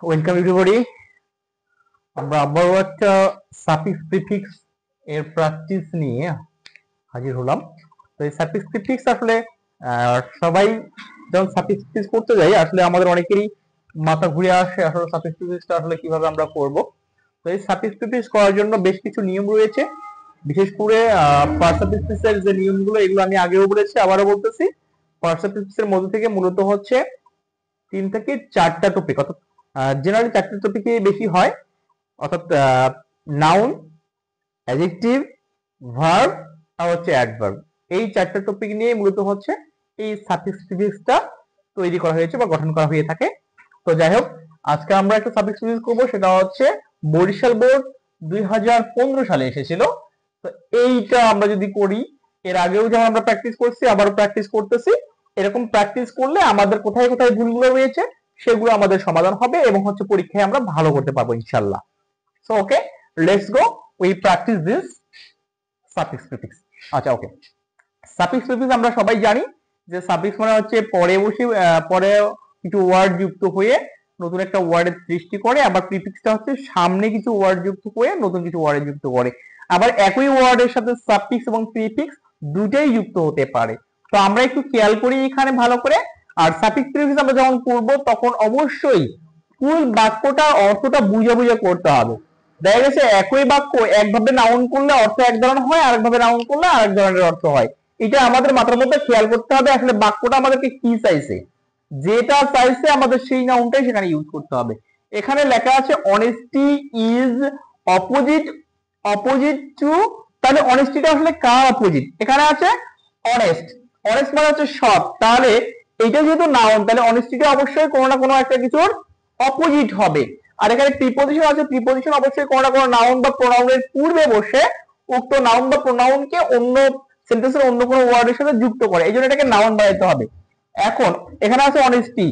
Welcome everybody. আমরা আবারও একটা সাফিক্স প্রিফিক্স এর প্র্যাকটিস নিয়ে হাজির হলাম। তো এই সাফিক্স প্রিফিক্স আসলে সবাই যখন সাফিক্স প্রিফিক্স করতে যাই আসলে আমাদের অনেকেরই মাথা ঘুরে আসে আসলে সাফিক্স প্রিফিক্সটা আসলে কিভাবে আমরা করব। তো এই সাফিক্স প্রিফিক্স করার জন্য বেশ কিছু নিয়ম রয়েছে, বিশেষ করে পার্সা প্রিফিক্সের যে নিয়মগুলো এগুলো আমি আগেও বলেছি, আবারও বলতেছি। পার্সা প্রিফিক্সের মধ্যে থেকে মূলত হচ্ছে 3 থেকে 4টা টপিক, অর্থাৎ জেনারেলি 4টা টপিকে বেশি হয়, অর্থাৎ নাউন, অ্যাডজেক্টিভ, ভার্ব আর হচ্ছে অ্যাডভার্ব। এই 4টা টপিক নিয়ে মূলত হচ্ছে এই সাফিক্স প্রিফিক্সটা তৈরি করা হয়েছে বা গঠন করা হয়ে থাকে। তো যাই হোক, আজকে আমরা একটা সাফিক্স প্রিফিক্স করবো, সেটা হচ্ছে বরিশাল বোর্ড 2015 সালে এসেছিল। তো এইটা আমরা যদি করি, এর আগেও যেমন আমরা প্র্যাকটিস করছি আবারও প্র্যাকটিস করতেছি, এরকম প্র্যাকটিস করলে আমাদের কোথায় কোথায় ভুলগুলো রয়েছে সেগুলো আমাদের সমাধান হবে এবং হচ্ছে পরীক্ষায় আমরা ভালো করতে পারবো ইনশাআল্লাহ। So okay, let's go, we practice this suffix prefix. আচ্ছা ওকে, সাফিক্স প্রিফিক্স আমরা সবাই জানি যে সাফিক্স মানে হচ্ছে পরে বসে পরে কিছু ওয়ার্ড যুক্ত হয়ে নতুন একটা ওয়ার্ডের সৃষ্টি করে, আবার প্রিফিক্সটা হচ্ছে সামনে কিছু ওয়ার্ড যুক্ত করে নতুন কিছু ওয়ার্ড যুক্ত করে, আবার একই ওয়ার্ডের সাথে সাফিক্স এবং প্রিফিক্স দুটাই যুক্ত হতে পারে। তো আমরা একটু খেয়াল করি এখানে ভালো করে। আর সাফিক্স প্রিফিক্স আমরা যখন করব তখন অবশ্যই ফুল বাক্যটার অর্থটা বুঝে বুঝে করতে হবে। দেখা গেছে একই বাক্য একভাবে নাউন করলে অর্থ এক ধরনের হয়, আরেকভাবে নাউন করলে আরেক ধরনের অর্থ হয়। এটা আমাদের মাথার মধ্যে খেয়াল করতে হবে, আসলে বাক্যটা আমাদেরকে কি চাইছে, যেটা চাইছে আমাদের সেই নাউনটাই সেখানে ইউজ করতে হবে। এখানে লেখা আছে honesty is opposite opposite to, তাহলে অনেস্টিটা আসলে কার অপোজিট? এখানে আছে অনেস্ট, অনেস্ট মানে হচ্ছে সৎ, তাহলে এইটা যেহেতু নাউন তাহলে অনেস্টিটা অবশ্যই কোনো না কোনো একটা কিছুর অপোজিট হবে। আর এখানে প্রিপজিশন আছে, প্রিপজিশন অবশ্যই কোনো না কোনো নাউন বা প্রোনাউনের পূর্বে বসে উক্ত নাউন বা প্রোনাউনকে অন্য সেন্টেন্সের অন্য কোনো ওয়ার্ডের সাথে যুক্ত করে, এই জন্য এটাকে নাউন বানাইতে হবে। এখন এখানে আছে অনেস্টি,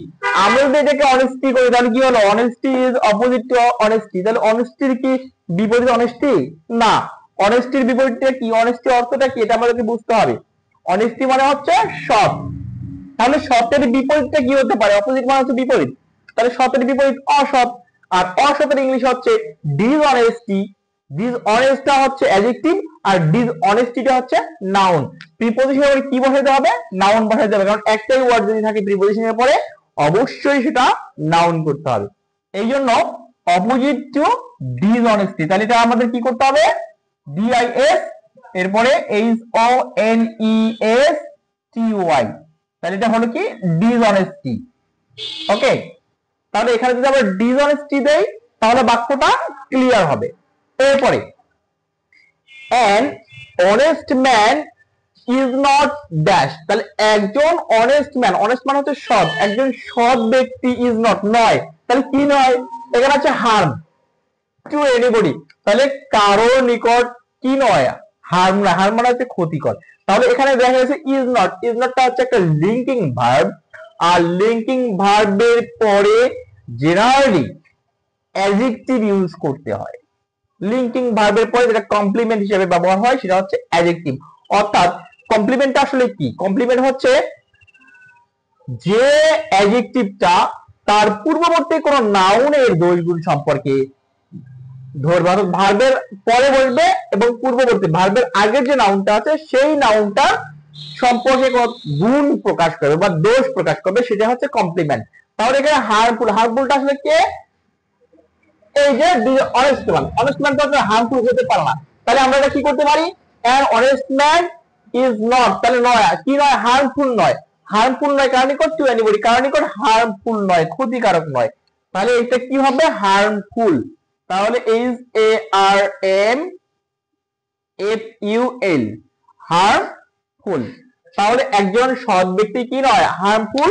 আমরা যদি এটাকে অনেস্টি করি তাহলে কি হলো? Honesty is opposite to honesty, তাহলে অনেস্টির কি বিপরীত অনেস্টি? না, অনেস্টির বিপরীতটা কি? অনেস্টি অর্থটা কি এটা আমাদেরকে বুঝতে হবে। অনেস্টি মানে হচ্ছে সৎ, তাহলে সতের বিপরীতটা কি হতে পারে? অপোজিট মানে হচ্ছে বিপরীত, তাহলে সতের বিপরীত অসৎ, আর অসতের ইংলিশ হচ্ছে ডিসঅনেস্টি। ডিসঅনেস্টটা হচ্ছে অ্যাডজেক্টিভ আর ডিসঅনেস্টিটা হচ্ছে নাউন। প্রিপজিশনের কি বসাতে হবে? নাউন বসাতে হবে, কারণ একটাই ওয়ার্ড যদি থাকে প্রিপজিশনের পরে অবশ্যই সেটা নাউন করতে হবে। এই জন্য অপোজিট টু ডিসঅনেস্টি, তাহলে এটা আমাদের কি করতে হবে? ডিআইএস এরপরে H O N E S T Y, তাহলে এটা হলো কি? ডিসঅনেস্টি। ওকে, তাহলে এখানে যদি আমরা ডিসঅনেস্টি দেই তাহলে বাক্যটা ক্লিয়ার হবে। এরপরে an honest man is not dash, তাহলে একজন অনেস্ট ম্যান, অনেস্ট মানে হচ্ছে সৎ, একজন সৎ ব্যক্তি ইজ নট নয়, তাহলে কি নয়? এখানে আছে হার্ম টু এনিবডি, তাহলে কারো নিকট কি নয়? হার্ম না, হার্ম মানে হচ্ছে ক্ষতিকর। তাহলে এখানে দেখা যাচ্ছে ইজ নট, ইজ নটটা হচ্ছে একটা লিঙ্কিং ভার্ব, আর লিঙ্কিং ভার্বের পরে জেনারেলি অ্যাডজেক্টিভ ইউজ করতে হয়। লিঙ্কিং ভার্বের পরে যেটা কমপ্লিমেন্ট হিসেবে ব্যবহার হয় সেটা হচ্ছে অ্যাডজেক্টিভ। অর্থাৎ কমপ্লিমেন্টটা আসলে কি? কমপ্লিমেন্ট হচ্ছে যে অ্যাডজেক্টিভটা তার পূর্ববর্তী কোনো নাউনের দোষগুণ সম্পর্কে ধরবে, অর্থাৎ ভার্বের পরে বসবে এবং পূর্ববর্তী ভার্বের আগের যে নাউনটা আছে সেই নাউনটা সম্পর্কে গুণ প্রকাশ করবে বা দোষ প্রকাশ করবে, সেটা হচ্ছে কমপ্লিমেন্ট। তাহলে এখানে হার্মফুল, হার্মফুলটা আসলে কে? এই যে অনেস্ট ম্যান, অনেস্ট ম্যান তো হার্মফুল হতে পারে না, তাহলে আমরা এটা কি করতে পারি? An honest man is not, তাহলে নয় কি নয়? হার্মফুল নয়। হার্মফুল নয় কারণ নিকট টু এনিবডি, কারণ নিকট হার্মফুল নয়, ক্ষতিকারক নয়, তাহলে এটা কি হবে? হার্মফুল। তাহলে H A R M F U L, harmful. তাহলে একজন সৎ ব্যক্তি কি নয়? হার্মফুল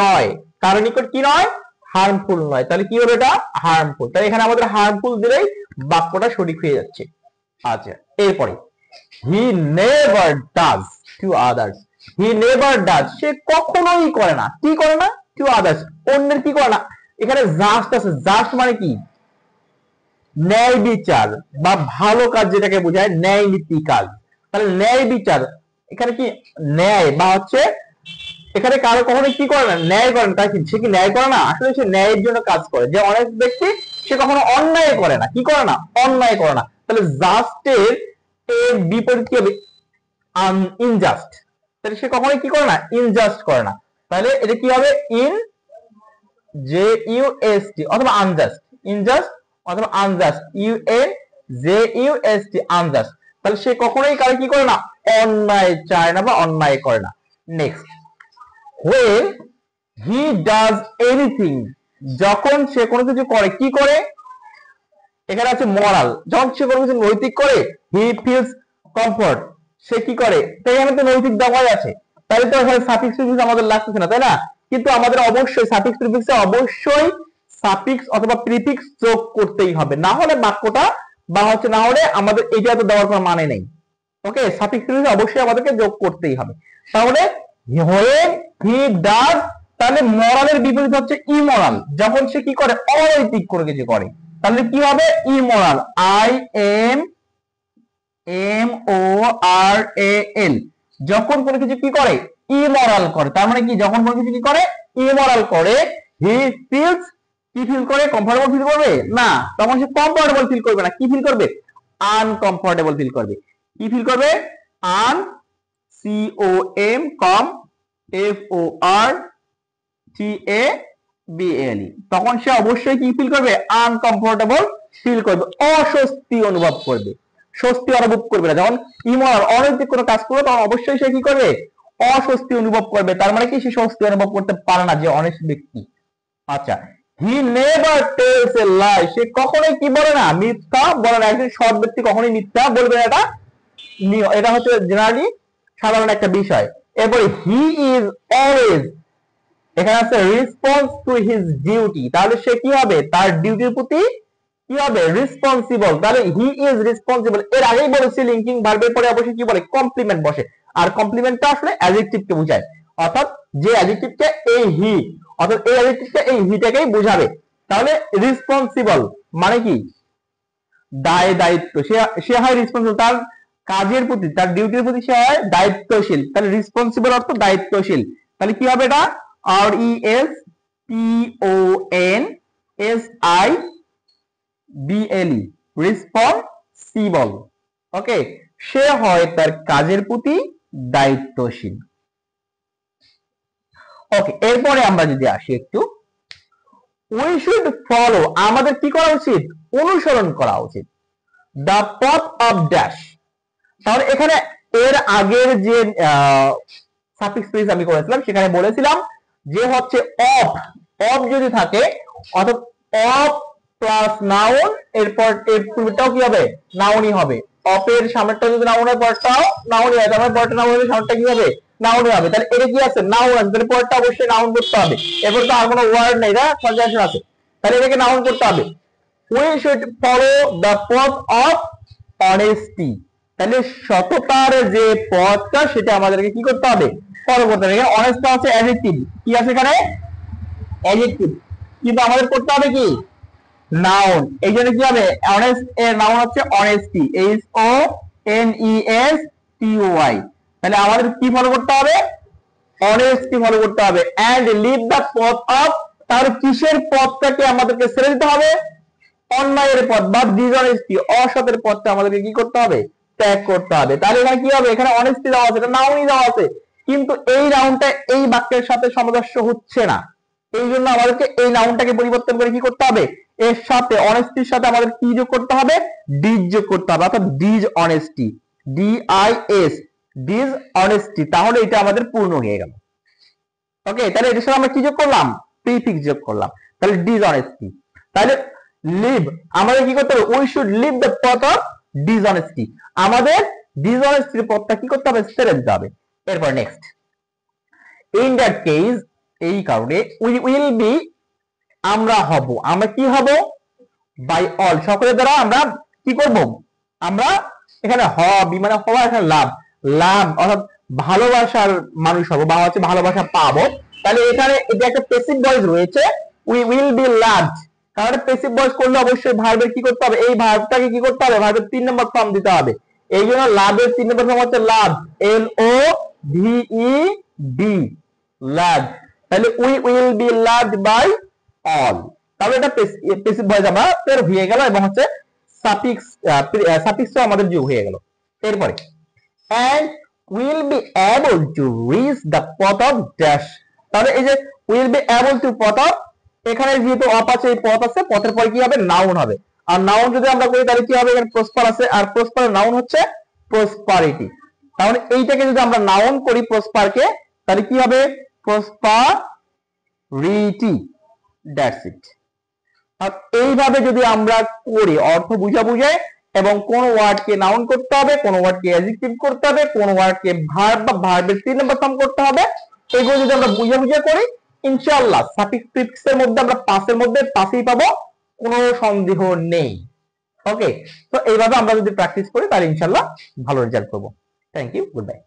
নয়, কারণ নিকট কি নয়? হার্মফুল নয়, তাহলে কি হবে? এটা হার্মফুল। তাই এখানে আমাদের হার্মফুল দিলেই বাক্যটা সঠিক হয়ে যাচ্ছে। আচ্ছা, এরপরে he never does to others, he never does, সে কখনোই করে না, কি করে না? টু আদার্স, অন্যের কি করে না। এখানে জাস্ট আছে, জাস্ট মানে কি? ন্যায় বিচার বা ভালো কাজ, যেটাকে বোঝায় ন্যায় নীতি কাজ। তাহলে ন্যায় বিচার, এখানে কি ন্যায় বা হচ্ছে এখানে কারো কখনো কি করে না, ন্যায় করে না। তাই কি সে কি ন্যায় করে না? আসলে সে ন্যায়ের জন্য কাজ করে। যে অনেস্ট ব্যক্তি সে কখনো অন্যায় করে না। কি করে না? অন্যায় করে না। তাহলে জাস্টের এর বিপরীত কি হবে? ইনজাস্ট। তাহলে সে কখনোই কি করে না? ইনজাস্ট করে না। তাহলে এটা কি হবে? In J U S T অথবা আনজাস্ট। ইনজাস্ট অথবা unjust, U N J U S T, unjust. তাহলে সে কখনোই কারে কি করে না? অন্যায় চায় না বা অন্যায় করে না। Next, when he does anything, যখন সে কোনো কিছু করে, কি করে? এখানে আছে মরাল। যখন সে কোনো কিছু নৈতিক করে, he feels comfort, সে কি করে? তাই এখানে তো নৈতিক দেওয়াই আছে, তাহলে তো এখানে সাফিক্স প্রিফিক্স আমাদের লাগতেছে না, তাই না? কিন্তু আমাদের অবশ্যই সাফিক্স প্রিফিক্সে অবশ্যই সাফিক্স অথবা প্রিফিক্স যোগ করতেই হবে, না হলে বাক্যটা বা হচ্ছে না হলে আমাদের এটা তো দেওয়ার কোনো মানে নেই। ওকে, সাফিক্স প্রিফিক্স অবশ্যই আমাদেরকে যোগ করতেই হবে। তাহলে when he does, তাহলে মরালের বিপরীত হচ্ছে ইমোরাল। যখন সে কি করে? অনৈতিক করে কিছু করে, তাহলে কি হবে? Immoral, I M M O R A L. যখন কোনো কিছু কি করে? ইমোরাল করে। তার মানে কি? যখন কোনো কিছু কি করে? ইমোরাল করে, হি ফিলস, কি ফিল করে? কমফোর্টেবল ফিল করবে না, তখন সে কমফোর্টেবল ফিল করবে না, কি ফিল করবে? আনকমফোর্টেবল ফিল করবে। কি ফিল করবে? আন, C O M, com, F O R T A B L ই। তখন সে অবশ্যই কি ফিল করবে? আনকমফোর্টেবল ফিল করবে, অস্বস্তি অনুভব করবে, স্বস্তি অনুভব করবে না। যখন ইমোরাল অনৈতিক কোনো কাজ করবে তখন অবশ্যই সে কি করবে? অস্বস্তি অনুভব করবে। তার মানে কি? সে স্বস্তি অনুভব করতে পারে না, যে অনেস্ট ব্যক্তি। আচ্ছা, হি নেভার টেলস এ লাই, সে কখনোই কি বলে না? মিথ্যা বলে না। একজন সৎ ব্যক্তি কখনোই মিথ্যা বলবে না, এটা হচ্ছে জেনারেলি সাধারণ একটা বিষয়। এরপরে হি ইজ অলওয়েজ, এখানে আছে রেসপন্স টু হিজ ডিউটি, তাহলে সে কি হবে? তার ডিউটির প্রতি কি হবে? রেসপন্সিবল। তাহলে হি ইজ রেসপন্সিবল, এর আগেই বলেছি লিঙ্কিং ভার্বের পরে অবশ্যই কি বলে? কমপ্লিমেন্ট বসে। আর কমপ্লিমেন্টটা আসলে অ্যাডজেক্টিভকে বোঝায়, অর্থাৎ যে অ্যাডজেক্টিভটা এই হি, অর্থাৎ এই অ্যাডজেক্টিভটা এই হিটাকেই বোঝাবে। তাহলে রেসপন্সিবল মানে কি? দায়িত্ব, সে হয় রেসপন্সিবল, তার কাজের প্রতি, তার ডিউটির প্রতি সে হয় দায়িত্বশীল। তাহলে রেসপন্সিবল অর্থ দায়িত্বশীল। তাহলে কি হবে? এটা R E S P O N S I B L E, responsible. Okay, সে হয় তার কাজের প্রতি দায়িত্বশীল। ওকে, এরপরে আমরা যদি আসি একটু, উই শুড ফলো, আমাদের কি করা উচিত? অনুসরণ করা উচিত। দ্য পথ অফ ড্যাশ, তাহলে এখানে এর আগের যে সাফিক্স প্রিফিক্স আমি করেছিলাম সেখানে বলেছিলাম যে হচ্ছে অফ, অফ যদি থাকে অর্থাৎ অফ প্লাস নাউন, এরপর এর পূর্বেটাও কি হবে? নাউনই হবে। অফের সামনেটা যদি নাউন হয় পরেরটাও নাউনই হয়, তাহলে পরেরটা নাউন হলে সামনেটা কি হবে? নাউনই হবে। তাহলে এটা কি আছে? নাউন আছে, তাহলে পরেরটা অবশ্যই নাউন করতে হবে। এরপর তো আর কোনো ওয়ার্ড নেই, না কনজাংশন আছে, তাহলে এটাকে নাউন করতে হবে। উই শুড ফলো দ্য পথ অফ অনেস্টি, তাহলে সততার যে পথটা সেটা আমাদেরকে কি করতে হবে? ফলো করতে হবে। অনেস্ট আছে অ্যাডজেক্টিভ, কি আছে এখানে? অ্যাডজেক্টিভ, কিন্তু আমাদের করতে হবে কি? নাউন। এই জন্য কি হবে? অনেস্ট এর নাউন হচ্ছে honesty, H O N E S T Y ওয়াই। তাহলে আমাদের কি ফলো করতে হবে? অনেস্টি ফলো করতে হবে। এন্ড লিভ দ্য পথ অফ, তাহলে কিসের পথটাকে আমাদেরকে ছেড়ে দিতে হবে? অন্যায়ের পথ বা ডিসঅনেস্টি, অসতের পথটা আমাদেরকে কি করতে হবে? ত্যাগ করতে হবে। তাহলে এখানে কি হবে? এখানে অনেস্টি দেওয়া আছে, এটা নাউনই দেওয়া আছে, কিন্তু এই নাউনটা এই বাক্যের সাথে সামঞ্জস্য হচ্ছে না। এই জন্য আমাদেরকে এই নাউনটাকে পরিবর্তন করে কি করতে হবে? এর সাথে অনেস্টির সাথে আমাদের কি যোগ করতে হবে? ডিজ যোগ করতে হবে, অর্থাৎ dishonesty, D I S, dishonesty. তাহলে এটা আমাদের পূর্ণ হয়ে গেল। ওকে, তাহলে এটার সাথে আমরা কি যোগ করলাম? প্রিফিক্স যোগ করলাম। তাহলে ডিজ অনেস্টি। তাহলে লিভ, আমাদের কি করতে হবে? উই শুড লিভ দ্য পথ অফ ডিসঅনেস্টি, আমাদের ডিসঅনেস্টির পথটা কি করতে হবে? ছেড়ে দিতে হবে। এরপর নেক্সট, ইন দ্যাট কেস, এই কারণে, উই উইল বি, আমরা হব, আমরা কি হব? বাই অল, সকলের দ্বারা আমরা কি করব? আমরা এখানে হবি মানে হওয়া, এখানে লাভ, লাভ অর্থাৎ ভালোবাসার মানুষ হবো বা হচ্ছে ভালোবাসা পাবো। তাহলে এখানে এটা একটা প্যাসিভ ভয়েস রয়েছে, উই উইল বি লাভড। তাহলে প্যাসিভ ভয়েস করলে অবশ্যই ভার্বের কি করতে হবে? এই ভার্বটাকে কি করতে হবে? ভার্বের 3 নম্বর ফর্ম দিতে হবে। এই জন্য লাভের 3 নম্বর ফর্ম হচ্ছে লাভ, এল ও ভি ই ডি, loved, তাহলে we will be loved by all, তাহলে এটা প্যাসিভ ভয়েস আমরা পের হয়ে গেল এবং হচ্ছে সাফিক্সও আমাদের যোগ হয়ে গেল। এরপরে and will be able to reach the পথ of dash, তাহলে এই যে will be able to পথ of, এখানে যেহেতু অপ আছে এই পথ আছে, পথের পরে কি হবে নাউন হবে, আর নাউন যদি আমরা করি তাহলে কি হবে, এখানে প্রসপার আছে আর প্রসপারের নাউন হচ্ছে প্রসপারিটি, তাহলে এইটাকে যদি আমরা নাউন করি প্রসপারকে তাহলে কি হবে প্রসপারিটি, দ্যাটস ইট। আর এইভাবে যদি আমরা করি অর্থ বুঝায় এবং কোন ওয়ার্ডকে নাউন করতে হবে, কোন ওয়ার্ডকে অ্যাডজেক্টিভ করতে হবে, কোন ওয়ার্ডকে ভার্ব বা ভার্বের 3 নম্বর ফর্ম করতে হবে, এগুলো যদি আমরা বুঝে করি ইনশাআল্লাহ সাফিক্স প্রিফিক্সের মধ্যে আমরা পাঁচের মধ্যে পাঁচই পাবো, কোনো সন্দেহ নেই। ওকে, তো এইভাবে আমরা যদি প্র্যাকটিস করি তাহলে ইনশাআল্লাহ ভালো রেজাল্ট পাবো। Thank you, good by.